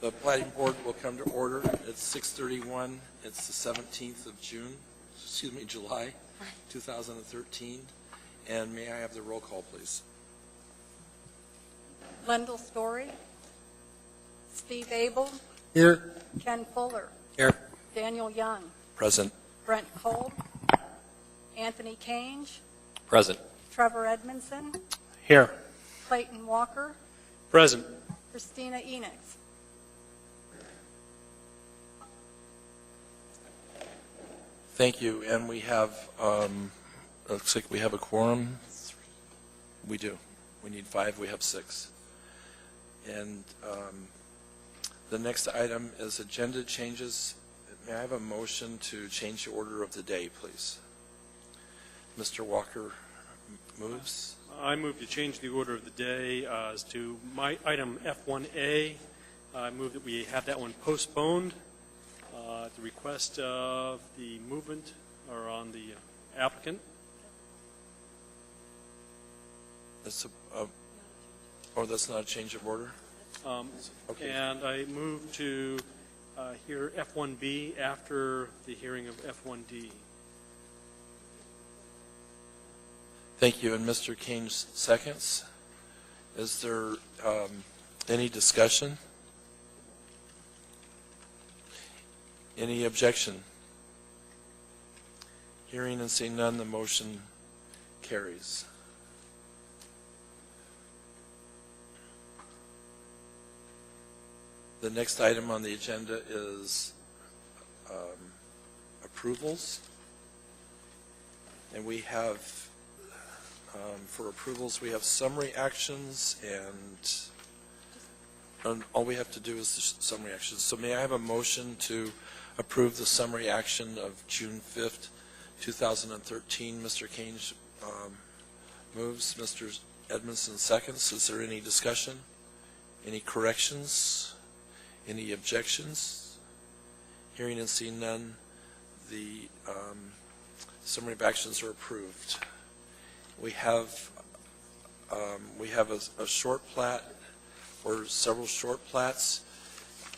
The Platting Board will come to order. It's 6:31. It's the 17th of July, 2013. And may I have the roll call, please? Wendell Story. Steve Abel. Here. Ken Fuller. Here. Daniel Young. Present. Brent Kolb. Anthony Cange. Present. Trevor Edmondson. Here. Clayton Walker. Present. Christina Enix. Thank you. And we have, looks like we have a quorum. We do. We need 5. We have 6. And the next item is agenda changes. May I have a motion to change the order of the day, please? Mr. Walker moves. I move to change the order of the day as to my item F1A. I move that we have that one postponed at the request of the movement or on the applicant. That's that's not a change of order? Okay. And I move to hear F1B after the hearing of F1D. Thank you. And Mr. King seconds. Is there any discussion? Any objection? Hearing and seeing none, the motion carries. The next item on the agenda is approvals. And we have, for approvals, we have summary actions, and all we have to do is the summary actions. So may I have a motion to approve the summary action of June 5th, 2013? Mr. Cange moves. Mr. Edmondson seconds. Is there any discussion? Any corrections? Any objections? Hearing and seeing none, the summary of actions are approved. We have a short plat or several short plats,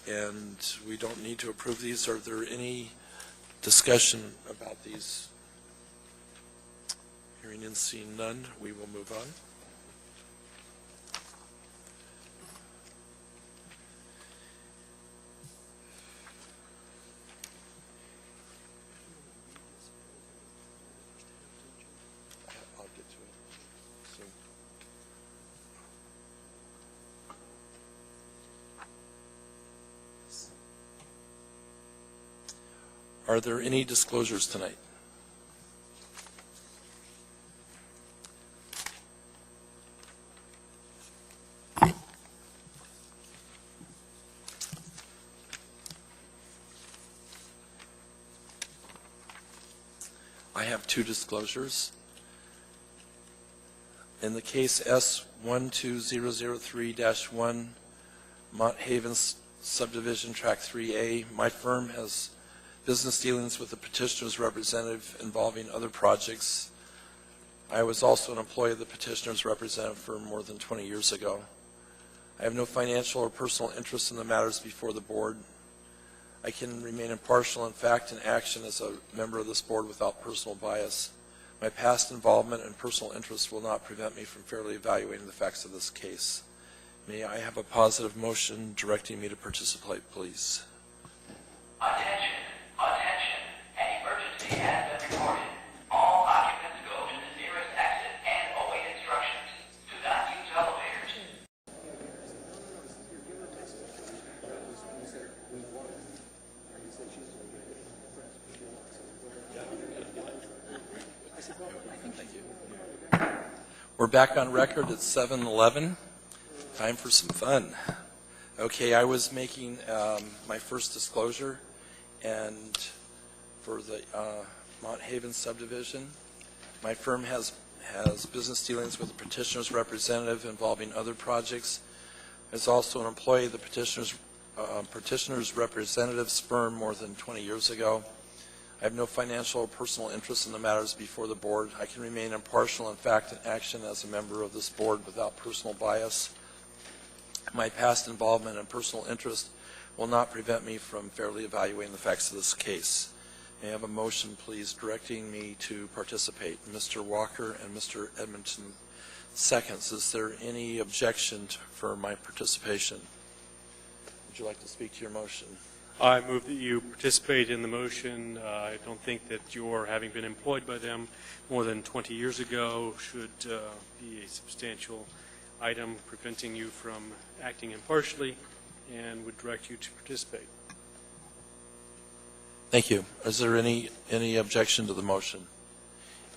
and we don't need to approve these. Are there any discussion about these? Hearing and seeing none, we will move on. I'll get to it soon. Are there any disclosures tonight? I have 2 disclosures. In the case S12003-1, Mont Haven Subdivision Track 3A, my firm has business dealings with the petitioner's representative involving other projects. I was also an employee of the petitioner's representative for more than 20 years ago. I have no financial or personal interest in the matters before the board. I can remain impartial in fact and action as a member of this board without personal bias. My past involvement and personal interest will not prevent me from fairly evaluating the facts of this case. May I have a positive motion directing me to participate, please? Attention, attention. An emergency has been reported. All occupants go to the nearest exit and await instructions. Do not use elevators. Thank you. We're back on record at 7:11. Time for some fun. Okay, I was making my first disclosure, and for the Mont Haven subdivision, my firm has business dealings with the petitioner's representative involving other projects. As also an employee of the petitioner's representative's firm more than 20 years ago. I have no financial or personal interest in the matters before the board. I can remain impartial in fact and action as a member of this board without personal bias. My past involvement and personal interest will not prevent me from fairly evaluating the facts of this case. May I have a motion, please, directing me to participate? Mr. Walker and Mr. Edmondson seconds. Is there any objection for my participation? Would you like to speak to your motion? I move that you participate in the motion. I don't think that your having been employed by them more than 20 years ago should be a substantial item preventing you from acting impartially, and would direct you to participate. Thank you. Is there any objection to the motion?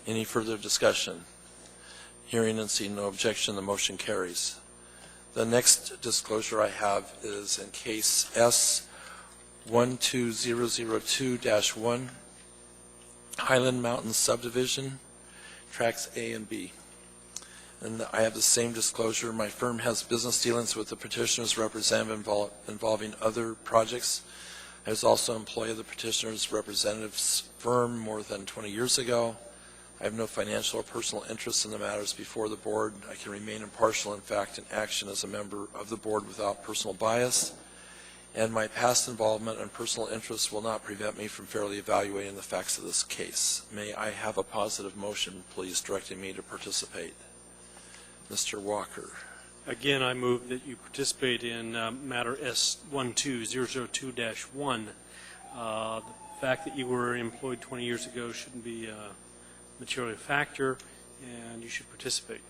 Any further discussion? Hearing and seeing no objection, the motion carries. The next disclosure I have is in case S12002-1, Highland Mountain Subdivision, Tracks A and B. And I have the same disclosure. My firm has business dealings with the petitioner's representative involving other projects. I was also an employee of the petitioner's representative's firm more than 20 years ago. I have no financial or personal interest in the matters before the board. I can remain impartial, in fact, in action as a member of the board without personal bias. And my past involvement and personal interests will not prevent me from fairly evaluating the facts of this case. May I have a positive motion, please, directing me to participate? Mr. Walker. Again, I move that you participate in matter S12002-1. The fact that you were employed 20 years ago shouldn't be a material factor, and you should participate.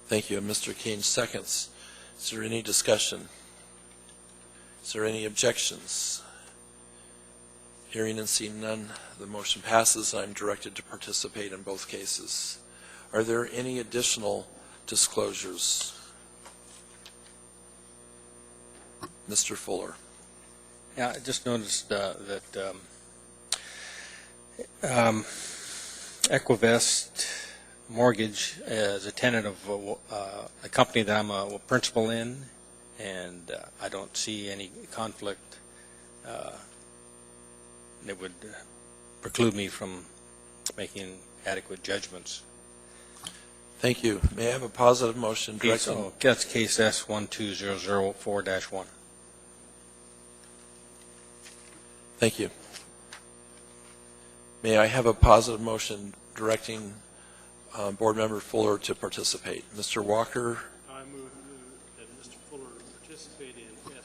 Thank you. And Mr. Kane seconds. Is there any discussion? Is there any objections? Hearing and seeing none, the motion passes. I'm directed to participate in both cases. Are there any additional disclosures? Mr. Fuller. Yeah, I just noticed that Equivest Mortgage is a tenant of a company that I'm a principal in, and I don't see any conflict that would preclude me from making adequate judgments. Thank you. May I have a positive motion directing? That's case S12004-1. Thank you. May I have a positive motion directing Board Member Fuller to participate? Mr. Walker. I move that Mr. Fuller participate in S1.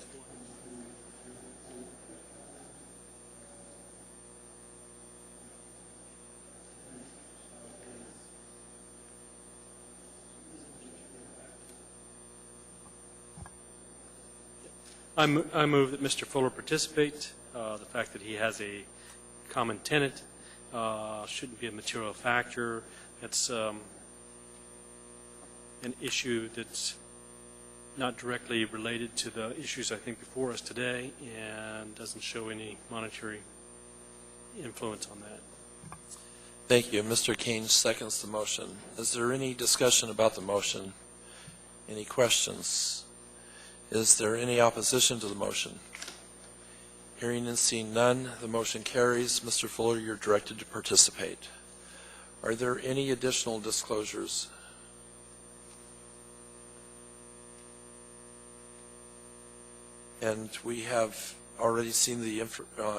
I move that Mr. Fuller participate. The fact that he has a common tenant shouldn't be a material factor. That's an issue that's not directly related to the issues I think before us today, and doesn't show any monetary influence on that. Thank you. Mr. Kane seconds the motion. Is there any discussion about the motion? Any questions? Is there any opposition to the motion? Hearing and seeing none, the motion carries. Mr. Fuller, you're directed to participate. Are there any additional disclosures? And we have already seen the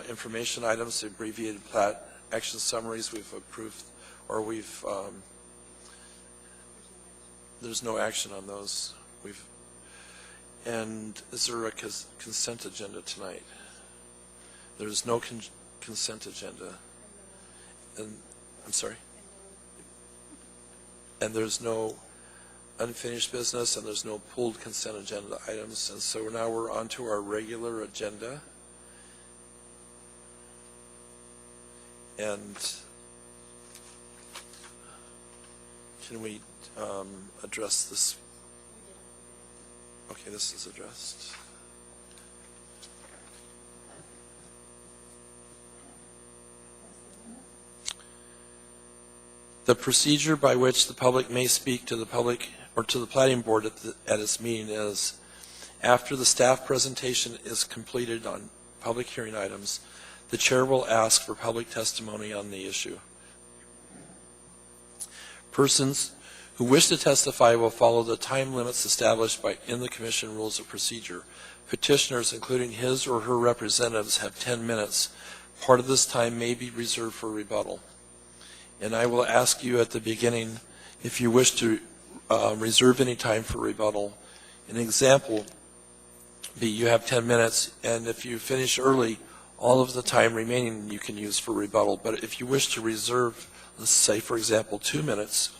information items, the abbreviated plat action summaries we've approved, or there's no action on those. And is there a consent agenda tonight? There's no consent agenda. And I'm sorry? And there's no unfinished business, and there's no pulled consent agenda items. And so now we're on to our regular agenda. And can we address this? Okay, this is addressed. The procedure by which the public may speak to the public or to the Platting Board at its meeting is, after the staff presentation is completed on public hearing items, the chair will ask for public testimony on the issue. Persons who wish to testify will follow the time limits established in the Commission Rules of Procedure. Petitioners, including his or her representatives, have 10 minutes. Part of this time may be reserved for rebuttal. And I will ask you at the beginning if you wish to reserve any time for rebuttal. An example be you have 10 minutes, and if you finish early, all of the time remaining you can use for rebuttal. But if you wish to reserve, let's say, for example, 2 minutes,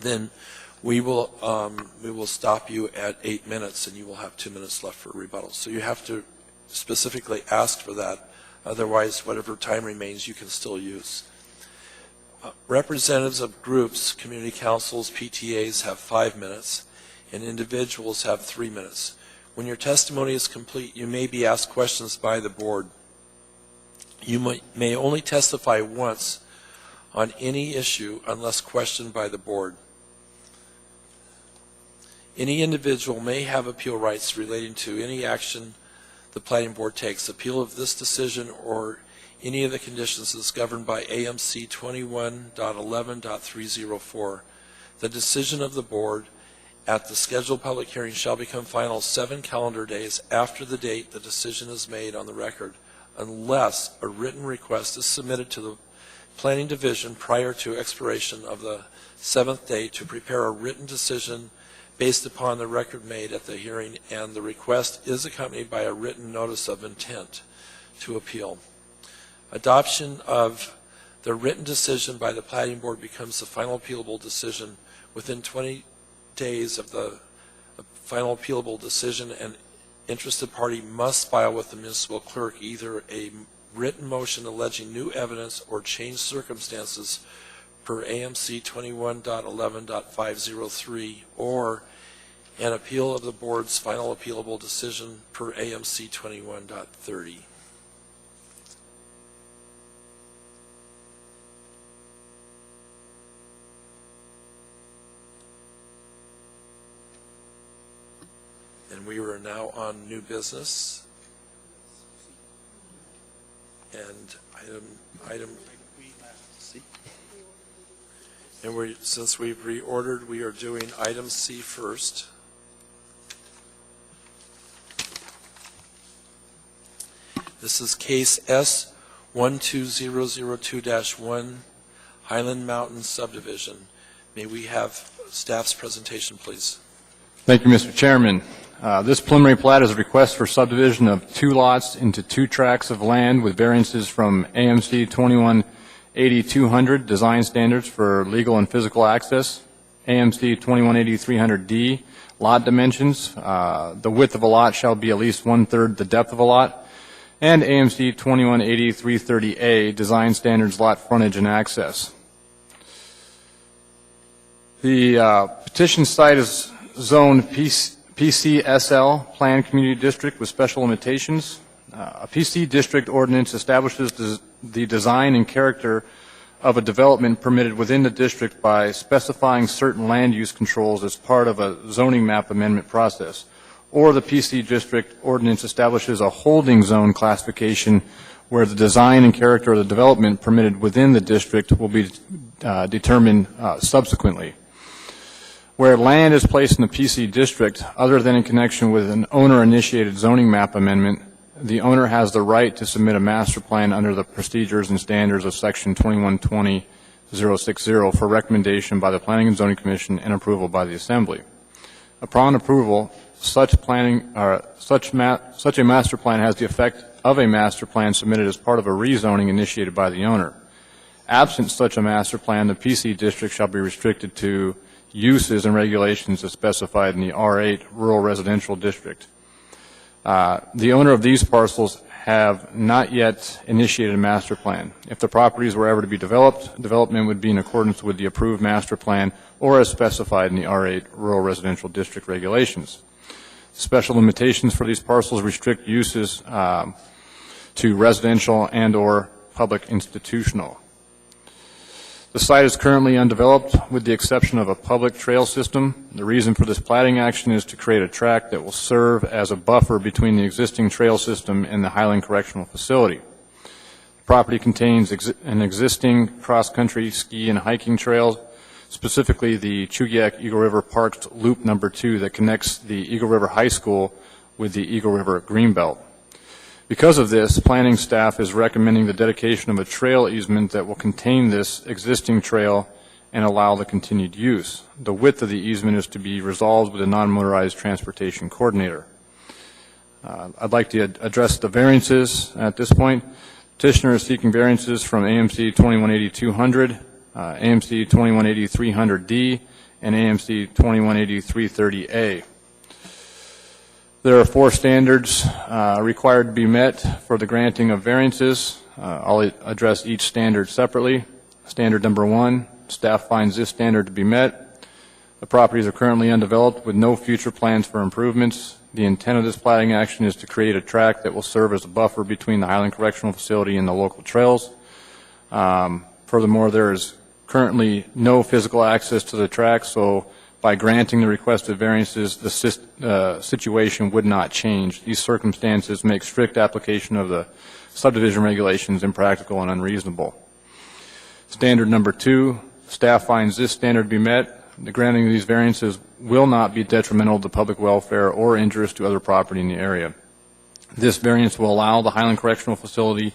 then we will stop you at 8 minutes, and you will have 2 minutes left for rebuttal. So you have to specifically ask for that. Otherwise, whatever time remains, you can still use. Representatives of groups, community councils, PTAs have 5 minutes, and individuals have 3 minutes. When your testimony is complete, you may be asked questions by the board. You may only testify once on any issue unless questioned by the board. Any individual may have appeal rights relating to any action the Platting Board takes. Appeal of this decision or any of the conditions is governed by AMC 21.11.304. The decision of the board at the scheduled public hearing shall become final 7 calendar days after the date the decision is made on the record, unless a written request is submitted to the Planning Division prior to expiration of the 7th day to prepare a written decision based upon the record made at the hearing, and the request is accompanied by a written notice of intent to appeal. Adoption of the written decision by the Platting Board becomes the final appealable decision. Within 20 days of the final appealable decision, an interested party must file with the municipal clerk either a written motion alleging new evidence or changed circumstances per AMC 21.11.503 or an appeal of the board's final appealable decision per AMC 21.30. And we are now on new business. And item C. And since we've reordered, we are doing item C first. This is case S12002-1, Highland Mountain Subdivision. May we have staff's presentation, please? Thank you, Mr. Chairman. This preliminary plat is a request for subdivision of 2 lots into 2 tracts of land with variances from AMC 2180-200 design standards for legal and physical access, AMC 2180-300D lot dimensions. The width of a lot shall be at least 1/3 the depth of a lot, and AMC 2180-330A design standards lot frontage and access. The petition site is zoned PCSL, Planned Community District with special limitations. A PC district ordinance establishes the design and character of a development permitted within the district by specifying certain land use controls as part of a zoning map amendment process. Or the PC district ordinance establishes a holding zone classification where the design and character of the development permitted within the district will be determined subsequently. Where land is placed in the PC district, other than in connection with an owner-initiated zoning map amendment, the owner has the right to submit a master plan under the procedures and standards of Section 2120-060 for recommendation by the Planning and Zoning Commission and approval by the Assembly. Upon approval, such a master plan has the effect of a master plan submitted as part of a rezoning initiated by the owner. Absent such a master plan, the PC district shall be restricted to uses and regulations as specified in the R8 Rural Residential District. The owner of these parcels have not yet initiated a master plan. If the properties were ever to be developed, development would be in accordance with the approved master plan or as specified in the R8 Rural Residential District regulations. Special limitations for these parcels restrict uses to residential and or public institutional. The site is currently undeveloped with the exception of a public trail system. The reason for this platting action is to create a tract that will serve as a buffer between the existing trail system and the Highland Correctional Facility. The property contains an existing cross-country ski and hiking trail, specifically the Chugiak Eagle River Parks Loop number 2 that connects the Eagle River High School with the Eagle River Greenbelt. Because of this, planning staff is recommending the dedication of a trail easement that will contain this existing trail and allow the continued use. The width of the easement is to be resolved with a non-motorized transportation coordinator. I'd like to address the variances at this point. Petitioner is seeking variances from AMC 2180-200, AMC 2180-300D, and AMC 2180-330A. There are 4 standards required to be met for the granting of variances. I'll address each standard separately. Standard number 1, staff finds this standard to be met. The properties are currently undeveloped with no future plans for improvements. The intent of this platting action is to create a tract that will serve as a buffer between the Highland Correctional Facility and the local trails. Furthermore, there is currently no physical access to the tract, so by granting the requested variances, the situation would not change. These circumstances make strict application of the subdivision regulations impractical and unreasonable. Standard number 2, staff finds this standard to be met. The granting of these variances will not be detrimental to public welfare or injurious to other property in the area. This variance will allow the Highland Correctional Facility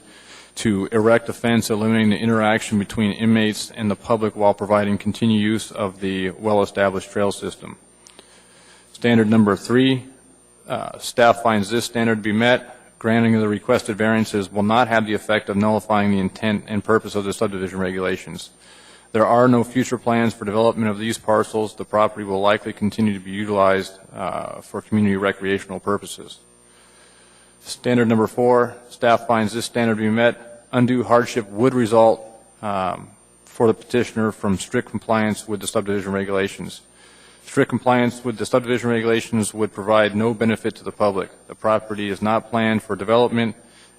to erect a fence eliminating the interaction between inmates and the public while providing continued use of the well-established trail system. Standard number 3, staff finds this standard to be met. Granting of the requested variances will not have the effect of nullifying the intent and purpose of the subdivision regulations. There are no future plans for development of these parcels. The property will likely continue to be utilized for community recreational purposes. Standard number 4, staff finds this standard to be met. Undue hardship would result for the petitioner from strict compliance with the subdivision regulations. Strict compliance with the subdivision regulations would provide no benefit to the public. The property is not planned for development,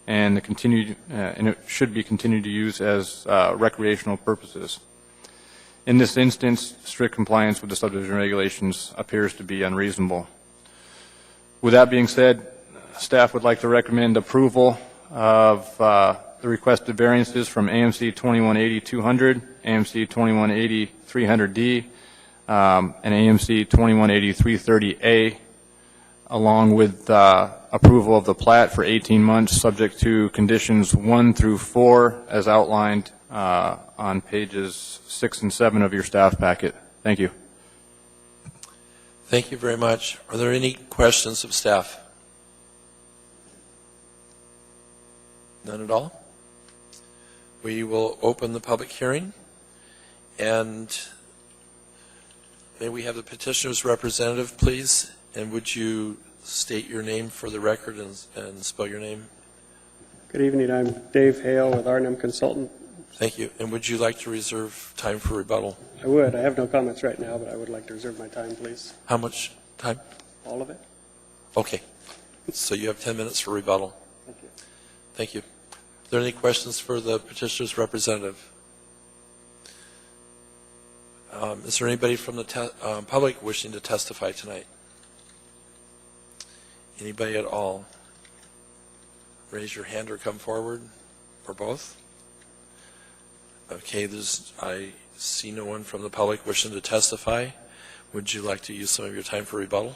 and it should be continued to use as recreational purposes. In this instance, strict compliance with the subdivision regulations appears to be unreasonable. With that being said, staff would like to recommend approval of the requested variances from AMC 2180-200, AMC 2180-300D, and AMC 2180-330A, along with approval of the plat for 18 months, subject to conditions 1 through 4 as outlined on pages 6 and 7 of your staff packet. Thank you. Thank you very much. Are there any questions of staff? None at all? We will open the public hearing, and may we have the petitioner's representative, please? And would you state your name for the record and spell your name? Good evening. I'm Dave Hale with R&M Consultant. Thank you. And would you like to reserve time for rebuttal? I would. I have no comments right now, but I would like to reserve my time, please. How much time? All of it? Okay. So you have 10 minutes for rebuttal. Thank you. Thank you. Are there any questions for the petitioner's representative? Is there anybody from the public wishing to testify tonight? Anybody at all? Raise your hand or come forward, or both. Okay, I see no one from the public wishing to testify. Would you like to use some of your time for rebuttal?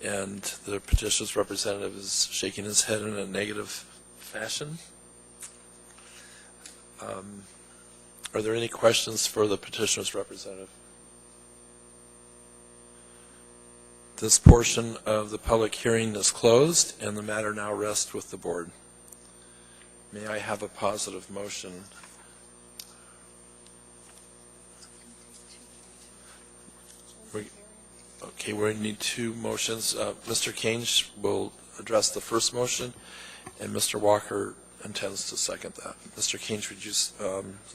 And the petitioner's representative is shaking his head in a negative fashion. Are there any questions for the petitioner's representative? This portion of the public hearing is closed, and the matter now rests with the board. May I have a positive motion? Okay, we need 2 motions. Mr. Kange will address the first motion, and Mr. Walker intends to second that. Mr. Kange, would you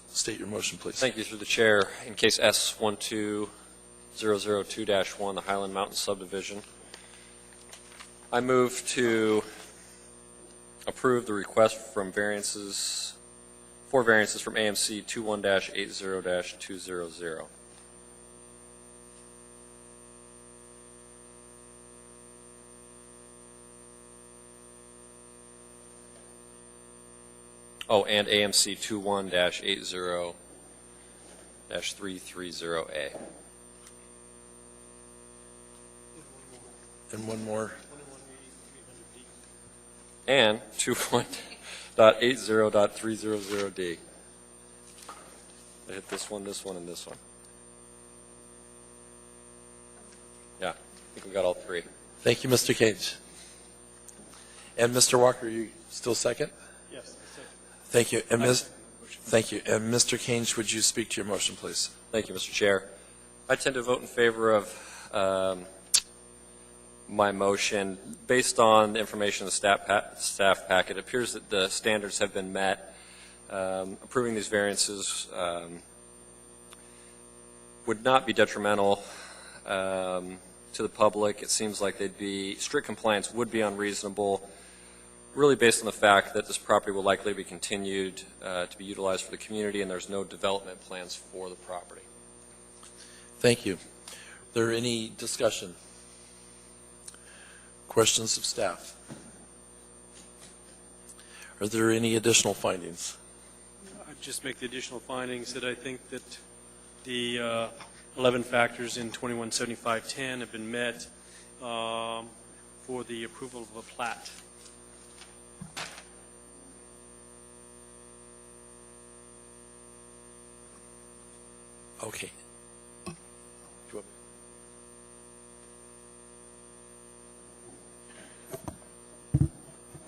state your motion, please? Thank you, through the chair. In case S12002-1, the Highland Mountain subdivision, I move to approve the request from variances, 4 variances from AMC 21-80-200. Oh, and AMC 21-80-330A. And one more. and 21.80.300D. I hit this one, and this one. Yeah, I think we got all three. Thank you, Mr. Cage. And Mr. Walker, you still second? Yes. Thank you. And thank you. And Mr. Cage, would you speak to your motion, please? Thank you, Mr. Chair. I tend to vote in favor of my motion. Based on the information in the staff packet, it appears that the standards have been met. Approving these variances would not be detrimental to the public. It seems like strict compliance would be unreasonable, really based on the fact that this property will likely be continued to be utilized for the community, and there's no development plans for the property. Thank you. Are there any discussion? Questions of staff? Are there any additional findings? I'd just make the additional findings that I think that the 11 factors in 217510 have been met for the approval of a plat. Okay.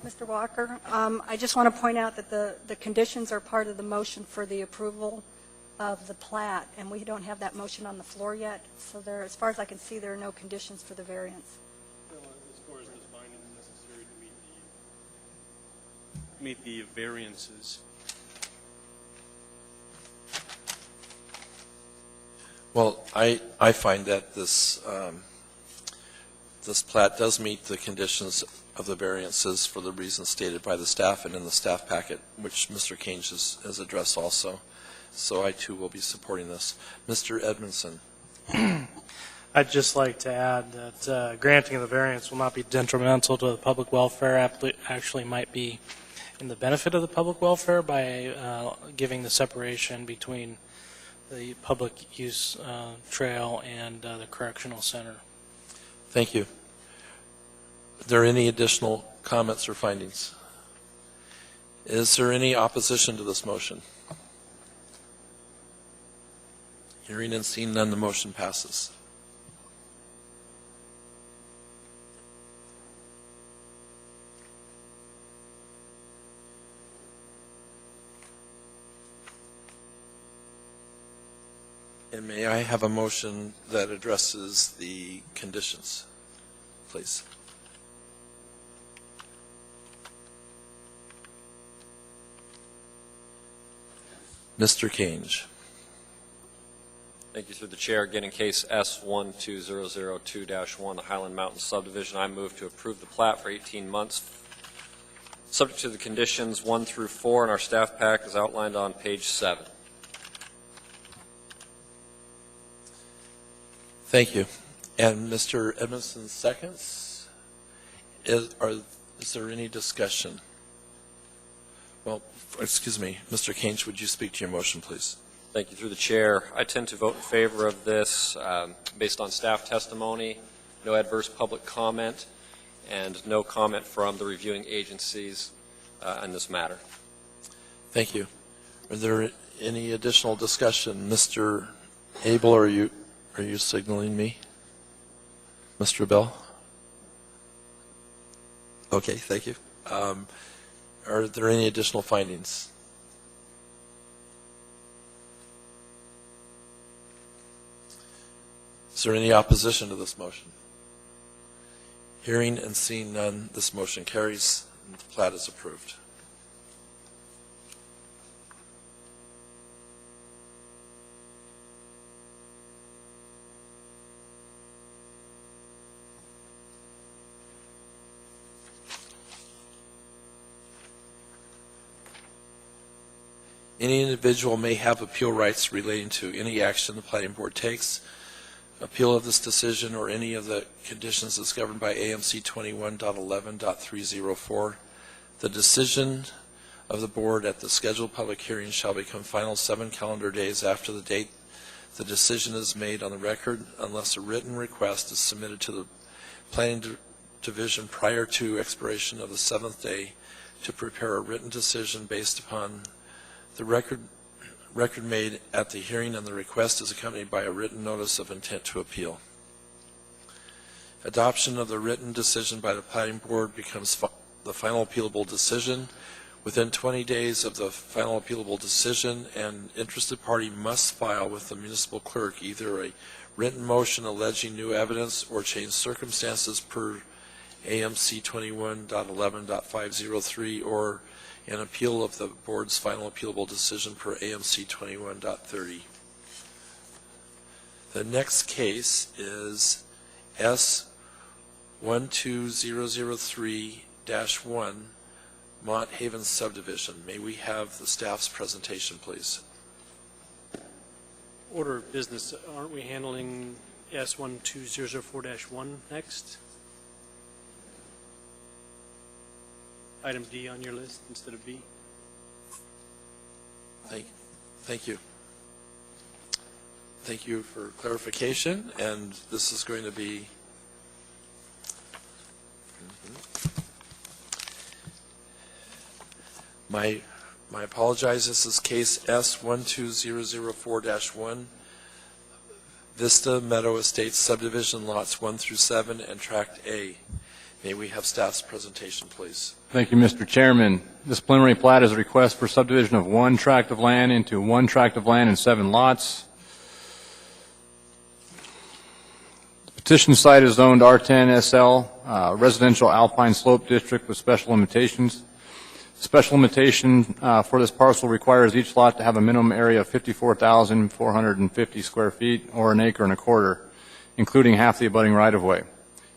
Mr. Walker, I just want to point out that the conditions are part of the motion for the approval of the plat, and we don't have that motion on the floor yet. So there, as far as I can see, there are no conditions for the variance. As far as the findings necessary to meet the variances. Well, I find that this plat does meet the conditions of the variances for the reasons stated by the staff and in the staff packet, which Mr. Keynes has addressed also. So I, too, will be supporting this. Mr. Edmondson. I'd just like to add that granting of the variance will not be detrimental to the public welfare, actually might be in the benefit of the public welfare by giving the separation between the public use trail and the correctional center. Thank you. Are there any additional comments or findings? Is there any opposition to this motion? Hearing and seeing none, the motion passes. And may I have a motion that addresses the conditions, please? Mr. Keynes. Thank you through the chair. Again, in case S12002-1, the Highland Mountain subdivision, I move to approve the plat for 18 months, subject to the conditions 1 through 4 in our staff pack as outlined on page 7. Thank you. And Mr. Edmondson seconds. Is there any discussion? Well, excuse me, Mr. Keynes, would you speak to your motion, please? Thank you through the chair. I tend to vote in favor of this based on staff testimony, no adverse public comment, and no comment from the reviewing agencies on this matter. Thank you. Are there any additional discussion? Mr. Abel, are you signaling me? Mr. Bell? Okay, thank you. Are there any additional findings? Is there any opposition to this motion? Hearing and seeing none, this motion carries and the plat is approved. Any individual may have appeal rights relating to any action the Platting Board takes. Appeal of this decision or any of the conditions is governed by AMC 21.11.304. The decision of the board at the scheduled public hearing shall become final 7 calendar days after the date the decision is made on the record, unless a written request is submitted to the Planning subdivision prior to expiration of the 7th day to prepare a written decision based upon the record made at the hearing, and the request is accompanied by a written notice of intent to appeal. Adoption of the written decision by the Platting Board becomes the final appealable decision. Within 20 days of the final appealable decision, an interested party must file with the municipal clerk either a written motion alleging new evidence or changed circumstances per AMC 21.11.503 or an appeal of the board's final appealable decision per AMC 21.30. The next case is S12003-1, Mont Haven subdivision. May we have the staff's presentation, please? Order of business, aren't we handling S12004-1 next? Item D on your list instead of B? Thank you. Thank you for clarification, and this is going to be my apologize. This is case S12004-1, Vista Meadow Estates subdivision lots 1 through 7 and tract A. May we have staff's presentation, please? Thank you, Mr. Chairman. This preliminary plat is a request for subdivision of one tract of land into one tract of land and 7 lots. The petition site is zoned R10 SL, residential alpine slope district with special limitations. Special limitation for this parcel requires each lot to have a minimum area of 54,450 square feet or an acre and a quarter, including half the abutting right-of-way.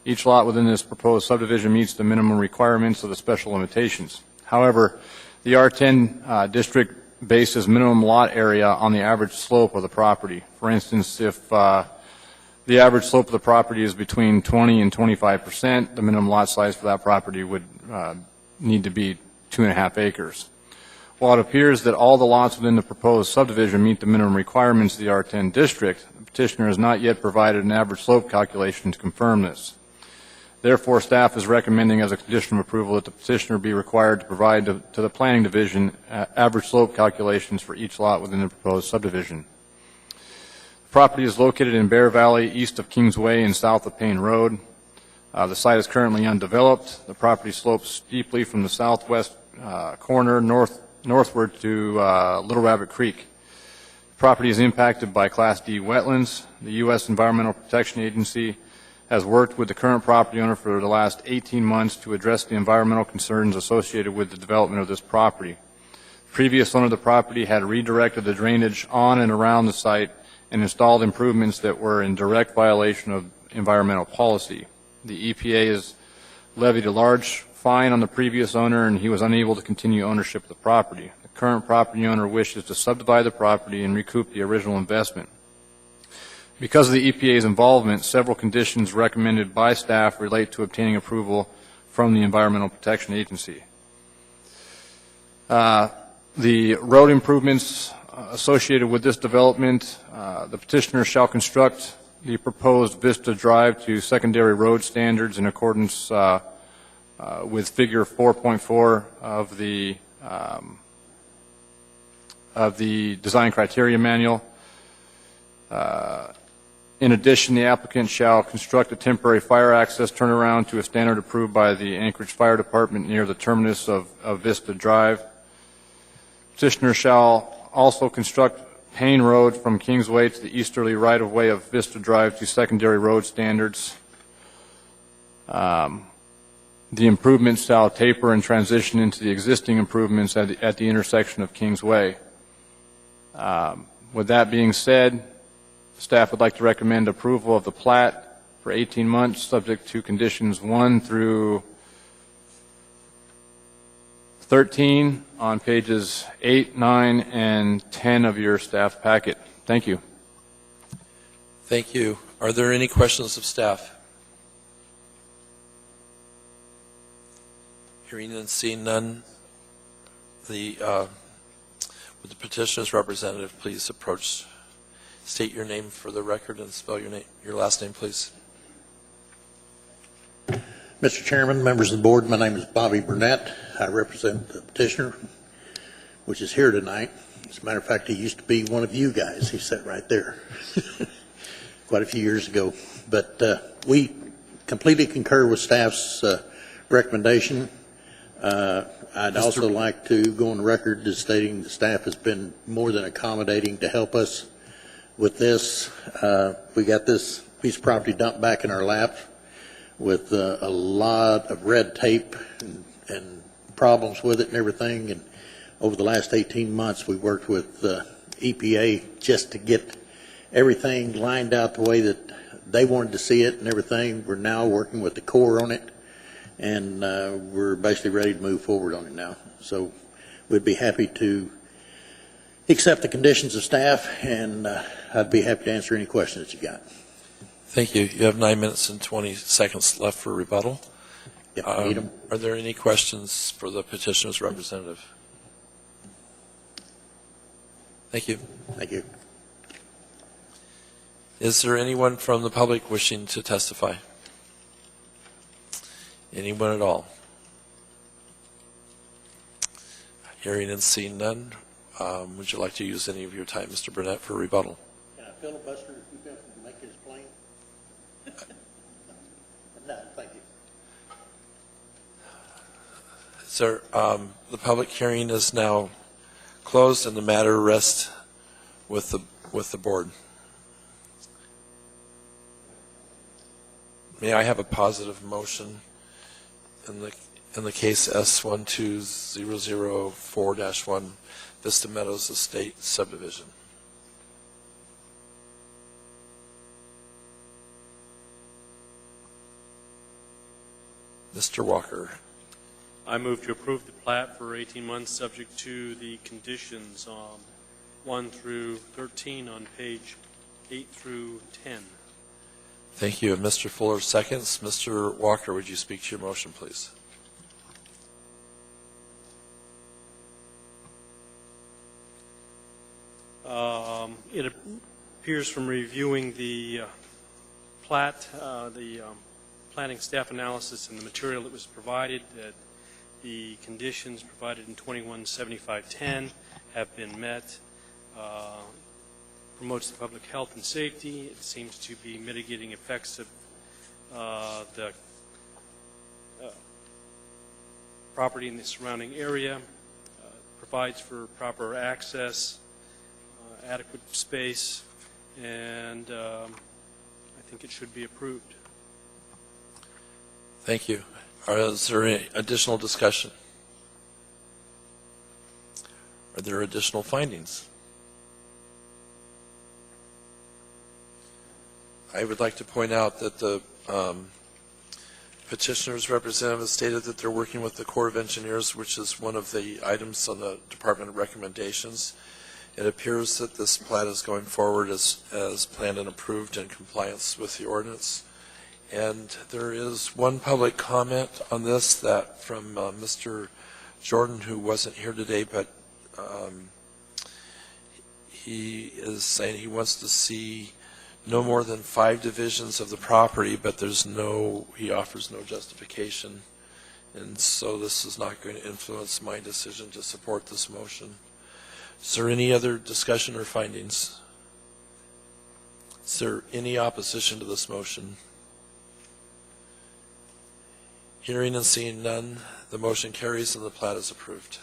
Each lot within this proposed subdivision meets the minimum requirements of the special limitations. However, the R10 district bases minimum lot area on the average slope of the property. For instance, if the average slope of the property is between 20 and 25%, the minimum lot size for that property would need to be 2.5 acres. While it appears that all the lots within the proposed subdivision meet the minimum requirements of the R10 district, the petitioner has not yet provided an average slope calculation to confirm this. Therefore, staff is recommending as a condition of approval that the petitioner be required to provide to the Planning Division average slope calculations for each lot within the proposed subdivision. The property is located in Bear Valley, east of Kingsway and south of Payne Road. The site is currently undeveloped. The property slopes steeply from the southwest corner northward to Little Rabbit Creek. The property is impacted by Class D wetlands. The U.S. Environmental Protection Agency has worked with the current property owner for the last 18 months to address the environmental concerns associated with the development of this property. The previous owner of the property had redirected the drainage on and around the site and installed improvements that were in direct violation of environmental policy. The EPA has levied a large fine on the previous owner, and he was unable to continue ownership of the property. The current property owner wishes to subdivide the property and recoup the original investment. Because of the EPA's involvement, several conditions recommended by staff relate to obtaining approval from the Environmental Protection Agency. The road improvements associated with this development, the petitioner shall construct the proposed Vista Drive to secondary road standards in accordance with Figure 4.4 of the Design Criteria Manual. In addition, the applicant shall construct a temporary fire access turnaround to a standard approved by the Anchorage Fire Department near the terminus of Vista Drive. Petitioner shall also construct Payne Road from Kingsway to the easterly right-of-way of Vista Drive to secondary road standards. The improvements shall taper and transition into the existing improvements at the intersection of Kingsway. With that being said, staff would like to recommend approval of the plat for 18 months, subject to conditions 1 through 13 on pages 8, 9, and 10 of your staff packet. Thank you. Thank you. Are there any questions of staff? Hearing and seeing none, would the petitioner's representative please approach, state your name for the record and spell your last name, please. Mr. Chairman, members of the board, my name is Bobby Burnett. I represent the petitioner, which is here tonight. As a matter of fact, he used to be one of you guys. He sat right there quite a few years ago. But we completely concur with staff's recommendation. I'd also like to go on the record as stating the staff has been more than accommodating to help us with this. We got this piece of property dumped back in our lap with a lot of red tape and problems with it and everything. And over the last 18 months, we worked with EPA just to get everything lined out the way that they wanted to see it and everything. We're now working with the Corps on it, and we're basically ready to move forward on it now. So we'd be happy to accept the conditions of staff, and I'd be happy to answer any questions that you got. Thank you. You have 9 minutes and 20 seconds left for rebuttal. Yep, need 'em. Are there any questions for the petitioner's representative? Thank you. Thank you. Is there anyone from the public wishing to testify? Anyone at all? Hearing and seeing none, would you like to use any of your time, Mr. Burnett, for rebuttal? Can I filibuster if you can make this plain? No, thank you. Sir, the public hearing is now closed and the matter rests with the board. May I have a positive motion in the case S12004-1 Vista Meadows Estate subdivision? Mr. Walker. I move to approve the plat for 18 months, subject to the conditions 1 through 13 on page 8 through 10. Thank you. And Mr. Fuller seconds. Mr. Walker, would you speak to your motion, please? It appears from reviewing the plat, planning staff analysis and the material that was provided that the conditions provided in 217510 have been met. Promotes the public health and safety. It seems to be mitigating effects of the property in the surrounding area. Provides for proper access, adequate space, and I think it should be approved. Thank you. Is there any additional discussion? Are there additional findings? I would like to point out that the petitioner's representative stated that they're working with the Corps of Engineers, which is one of the items on the Department of Recommendations. It appears that this plat is going forward as planned and approved in compliance with the ordinance. And there is one public comment on this that from Mr. Jordan, who wasn't here today, but he is saying he wants to see no more than 5 divisions of the property, but he offers no justification. And so this is not going to influence my decision to support this motion. Is there any other discussion or findings? Is there any opposition to this motion? Hearing and seeing none, the motion carries and the plat is approved.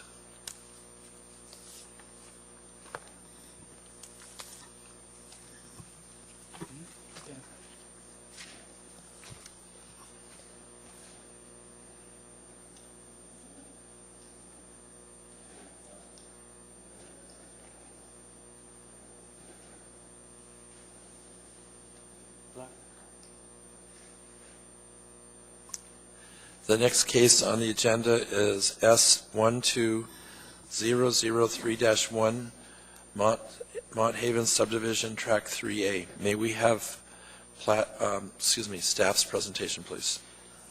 The next case on the agenda is S12003-1 Mont Haven Subdivision, Track 3A. May we have staff's presentation, please?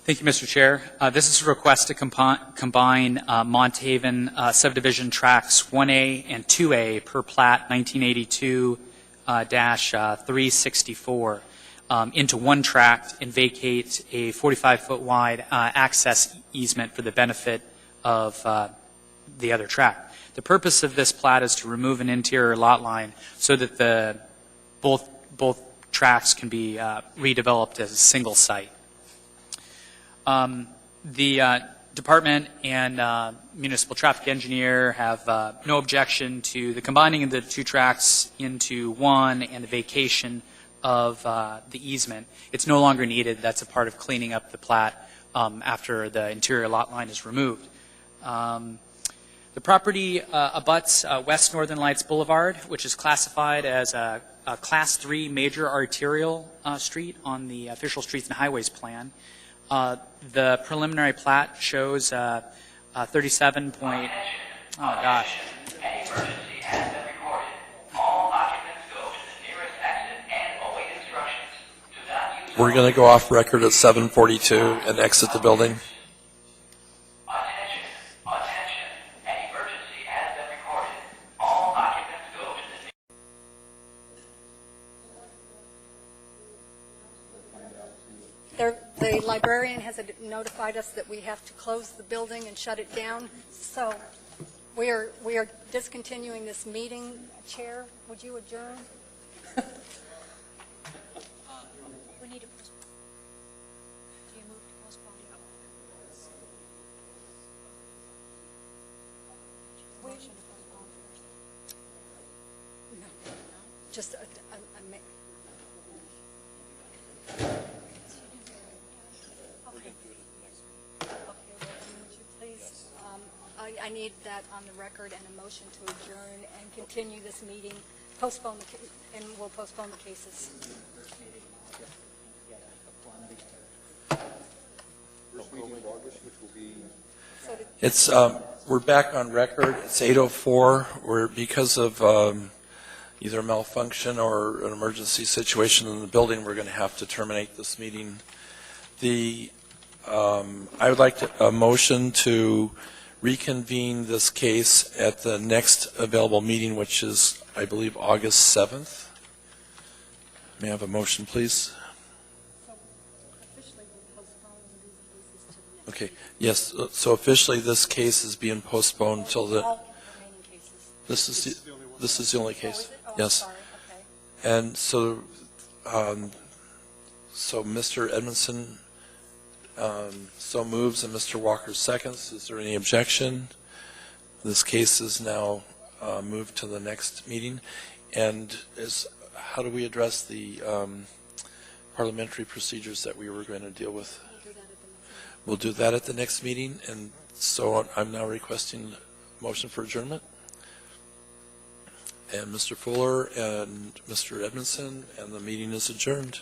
Thank you, Mr. Chair. This is a request to combine Mont Haven Subdivision Tracks 1A and 2A per plat 1982-364. into one tract and vacate a 45-foot wide access easement for the benefit of the other tract. The purpose of this plat is to remove an interior lot line so that both tracts can be redeveloped as a single site. The department and municipal traffic engineer have no objection to the combining of the two tracts into one and the vacation of the easement. It's no longer needed. That's a part of cleaning up the plat after the interior lot line is removed. The property abuts West Northern Lights Boulevard, which is classified as a Class 3 major arterial street on the official streets and highways plan. The preliminary plat shows 37 point. Oh gosh. An emergency has been recorded. All occupants go to the nearest exit and await instructions. Do not use. We're going to go off record at 7:42 and exit the building. Attention, attention. An emergency has been recorded. All occupants go to the The librarian has notified us that we have to close the building and shut it down, so we are discontinuing this meeting. Chair, would you adjourn? We need to postpone. Do you move to postpone? Motion to postpone first. No, just a I need that on the record and a motion to adjourn and continue this meeting, and we'll postpone the cases. It's, we're back on record. It's 8:04. Because of either malfunction or an emergency situation in the building, we're going to have to terminate this meeting. I would like a motion to reconvene this case at the next available meeting, which is, I believe, August 7th. May I have a motion, please? Okay, yes, so officially this case is being postponed until the, this is the only case, yes. And so, so Mr. Edmondson so moves and Mr. Walker seconds. Is there any objection? This case is now moved to the next meeting. And how do we address the parliamentary procedures that we were going to deal with? We'll do that at the next meeting. And so I'm now requesting a motion for adjournment. And Mr. Fuller and Mr. Edmondson, and the meeting is adjourned.